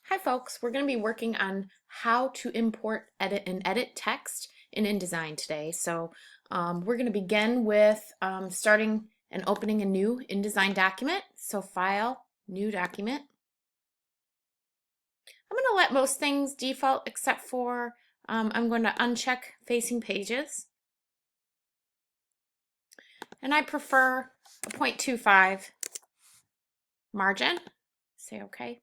Hi folks, we're going to be working on how to import, edit, and edit text in InDesign today. So we're going to begin with starting and opening a new InDesign document. So File, New Document. I'm going to let most things default except for I'm going to uncheck Facing Pages. And I prefer a 0.25 margin. Say OK.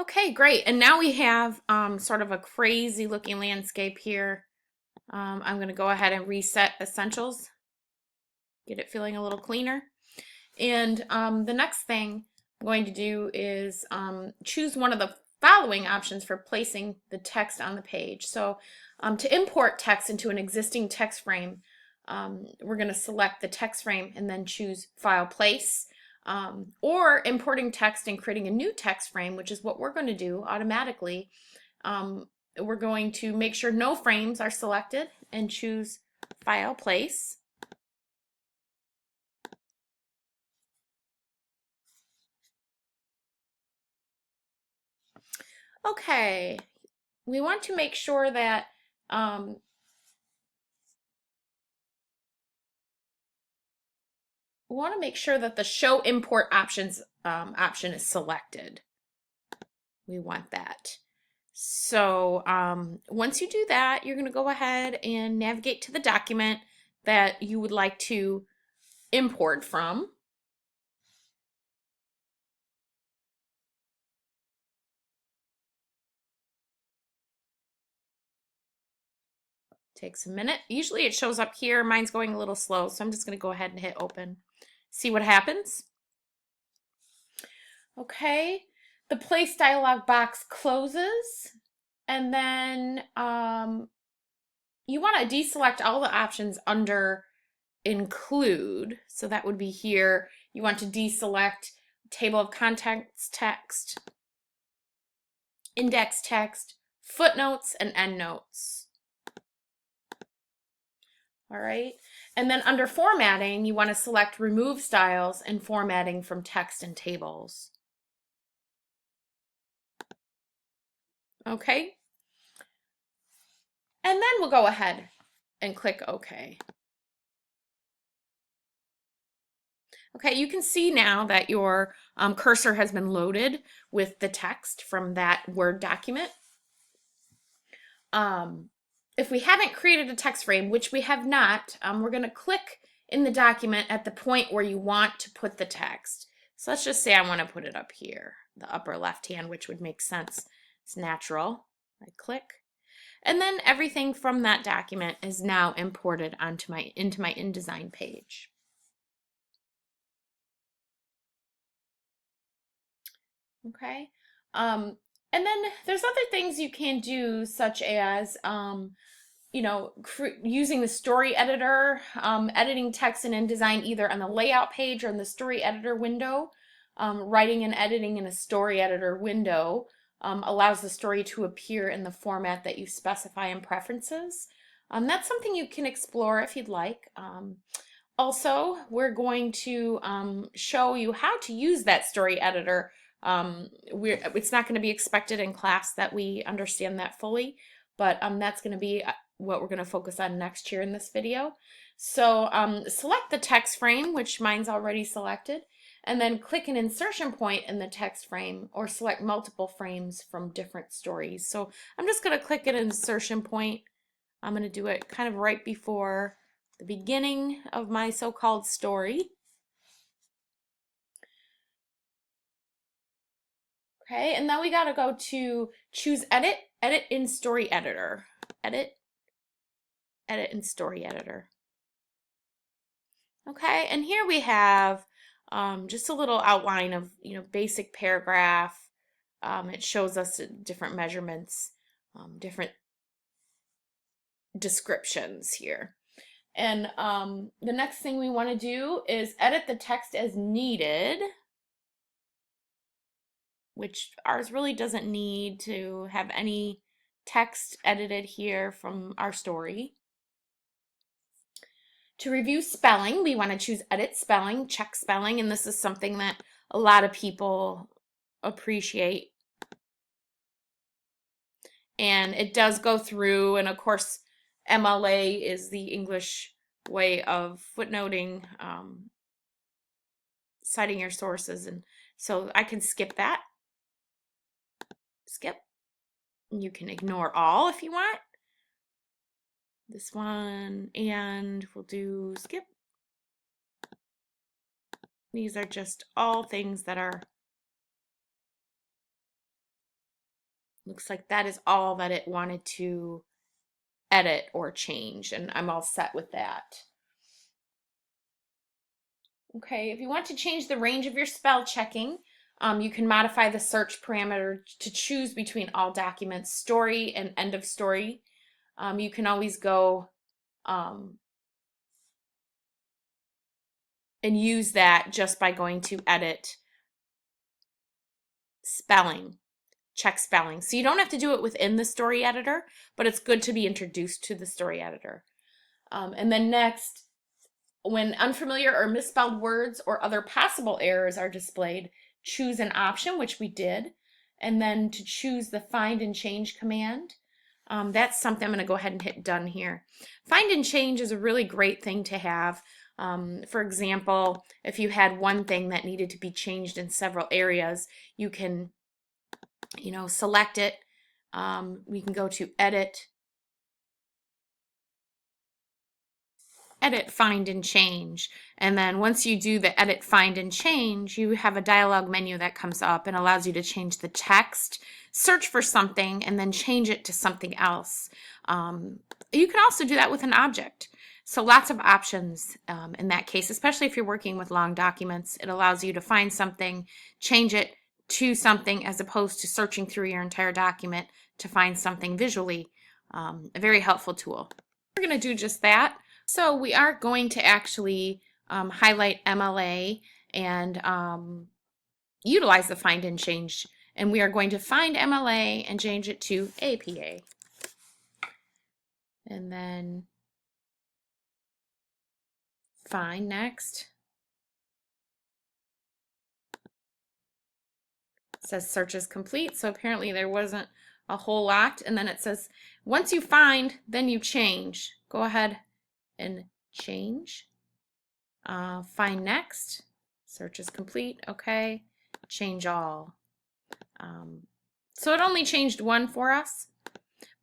Okay, great. And now we have sort of a crazy looking landscape here. I'm going to go ahead and reset Essentials, get it feeling a little cleaner. And the next thing I'm going to do is choose one of the following options for placing the text on the page. So to import text into an existing text frame, we're going to select the text frame and then choose File, Place. Or importing text and creating a new text frame, which is what we're going to do automatically. We're going to make sure no frames are selected and choose File, Place. Okay, we want to make sure that the Show Import Options option is selected. We want that. So once you do that, you're going to go ahead and navigate to the document that you would like to import from. Takes a minute. Usually it shows up here. Mine's going a little slow, so I'm just going to go ahead and hit open. See what happens. Okay, the Place dialog box closes, and then you want to deselect all the options under Include. So that would be here. You want to deselect Table of Contents text, index text, footnotes, and endnotes. All right. And then under Formatting, you want to select Remove Styles and Formatting from Text and Tables. Okay. And then we'll go ahead and click OK. Okay, you can see now that your cursor has been loaded with the text from that Word document. If we haven't created a text frame, which we have not, we're going to click in the document at the point where you want to put the text. So let's just say I want to put it up here, the upper left hand, which would make sense. It's natural. I click. And then everything from that document is now imported into my InDesign page. Okay. And then there's other things you can do, such as using the story editor, editing text in InDesign either on the layout page or in the story editor window. Writing and editing in a story editor window allows the story to appear in the format that you specify in preferences. That's something you can explore if you'd like. Also, we're going to show you how to use that story editor. It's not going to be expected in class that we understand that fully, but that's going to be what we're going to focus on next year in this video. So select the text frame, which mine's already selected, and then click an insertion point in the text frame or select multiple frames from different stories. So I'm just going to click an insertion point. I'm going to do it kind of right before the beginning of my so-called story. Okay, and now we got to go to choose Edit, Edit in Story Editor. Edit, Edit in Story Editor. Okay, and here we have just a little outline of, basic paragraph. It shows us different measurements, different descriptions here. And the next thing we want to do is edit the text as needed, which ours really doesn't need to have any text edited here from our story. To review spelling, we want to choose edit spelling, check spelling, and this is something that a lot of people appreciate. And it does go through, and of course, MLA is the English way of footnoting, citing your sources, and so I can skip that. Skip. You can ignore all if you want. This one, and we'll do skip. These are just all things that are, looks like that is all that it wanted to edit or change, and I'm all set with that. Okay, if you want to change the range of your spell checking, you can modify the search parameter to choose between all documents, story and end of story. You can always go and use that just by going to edit spelling, check spelling. So you don't have to do it within the story editor, but it's good to be introduced to the story editor. And then next, when unfamiliar or misspelled words or other possible errors are displayed, choose an option, which we did, and then to choose the find and change command. That's something I'm going to go ahead and hit done here. Find and change is a really great thing to have. For example, if you had one thing that needed to be changed in several areas, you can, select it. We can go to edit, find, and change. And then once you do the edit, find, and change, you have a dialog menu that comes up and allows you to change the text, search for something, and then change it to something else. You can also do that with an object. So lots of options in that case, especially if you're working with long documents. It allows you to find something, change it to something, as opposed to searching through your entire document to find something visually. A very helpful tool. We're going to do just that. So we are going to actually highlight MLA and utilize the find and change. And we are going to find MLA and change it to APA. And then find next. It says search is complete. So apparently there wasn't a whole lot. And then it says once you find, then you change. Go ahead and change. Find next. Search is complete. Okay. Change all. So it only changed one for us,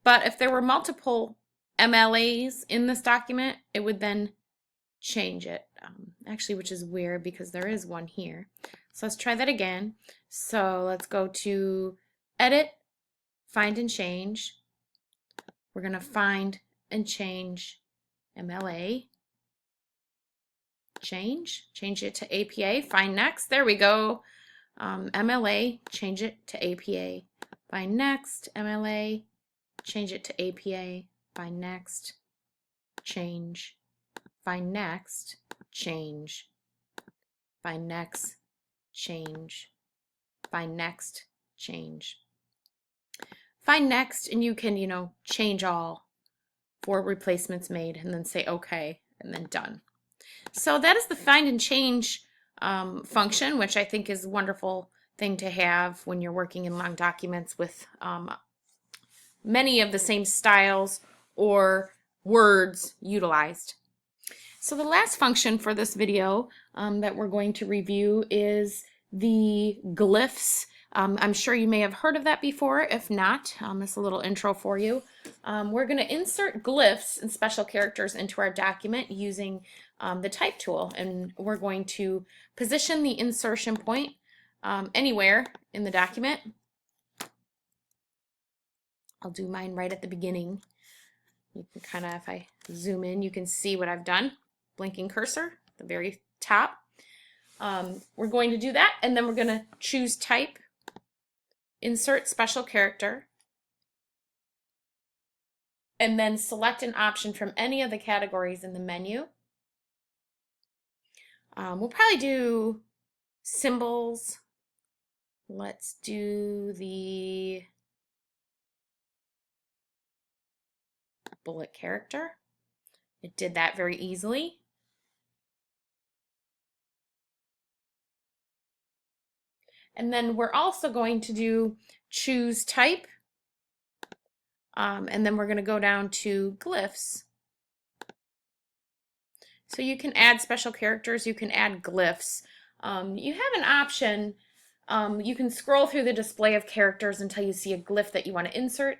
but if there were multiple MLAs in this document, it would then change it, actually, which is weird because there is one here. So let's try that again. So let's go to edit, find and change. We're going to find and change MLA, change it to APA, find next. There we go. MLA, change it to APA. Find next, MLA, change it to APA. Find next, change. Find next, change. Find next, change. Find next, change. Find next, and you can, change all for replacements made, and then say OK, and then done. So that is the find and change function, which I think is a wonderful thing to have when you're working in long documents with many of the same styles or words utilized. So the last function for this video that we're going to review is the glyphs. I'm sure you may have heard of that before. If not, it's a little intro for you. We're going to insert glyphs and special characters into our document using the type tool, and we're going to position the insertion point anywhere in the document. I'll do mine right at the beginning. You can kind of, if I zoom in, you can see what I've done. Blinking cursor at the very top. We're going to do that, and then we're going to choose type, insert special character, and then select an option from any of the categories in the menu. We'll probably do symbols. Let's do the bullet character. It did that very easily. And then we're also going to do choose type. And then we're going to go down to glyphs. So you can add special characters, you can add glyphs. You have an option. You can scroll through the display of characters until you see a glyph that you want to insert.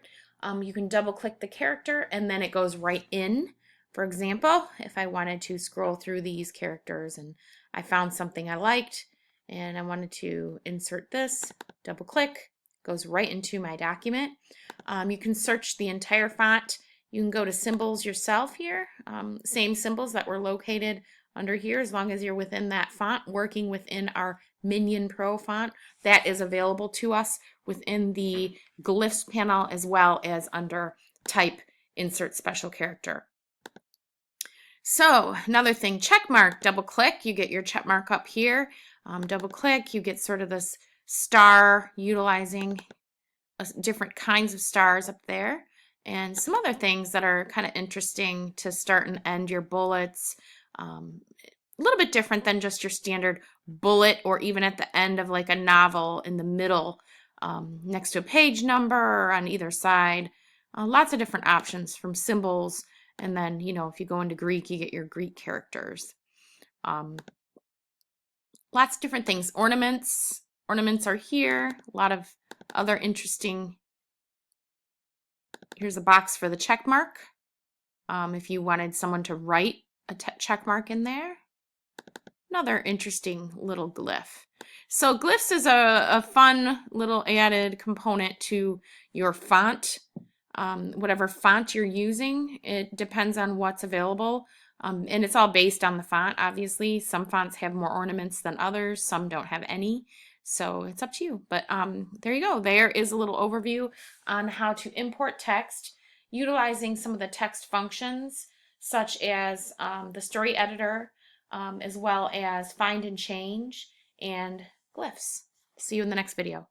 You can double click the character and then it goes right in. For example, if I wanted to scroll through these characters and I found something I liked and I wanted to insert this, double click, goes right into my document. You can search the entire font. You can go to symbols yourself here, same symbols that were located under here, as long as you're within that font, working within our Minion Pro font. That is available to us within the Glyphs panel, as well as under Type, Insert Special Character. So another thing, check mark, double click, you get your check mark up here. Double click, you get sort of this star utilizing different kinds of stars up there. And some other things that are kind of interesting to start and end your bullets. A little bit different than just your standard bullet, or even at the end of like a novel in the middle, next to a page number or on either side. Lots of different options from symbols. And then, you know, if you go into Greek, you get your Greek characters. Lots of different things. Ornaments. Ornaments are here. A lot of other interesting. Here's a box for the check mark. If you wanted someone to write a check mark in there. Another interesting little glyph. So glyphs is a fun little added component to your font. Whatever font you're using, it depends on what's available. And it's all based on the font, obviously. Some fonts have more ornaments than others. Some don't have any. So it's up to you. But there you go. There is a little overview on how to import text utilizing some of the text functions, such as the story editor, as well as find and change and glyphs. See you in the next video.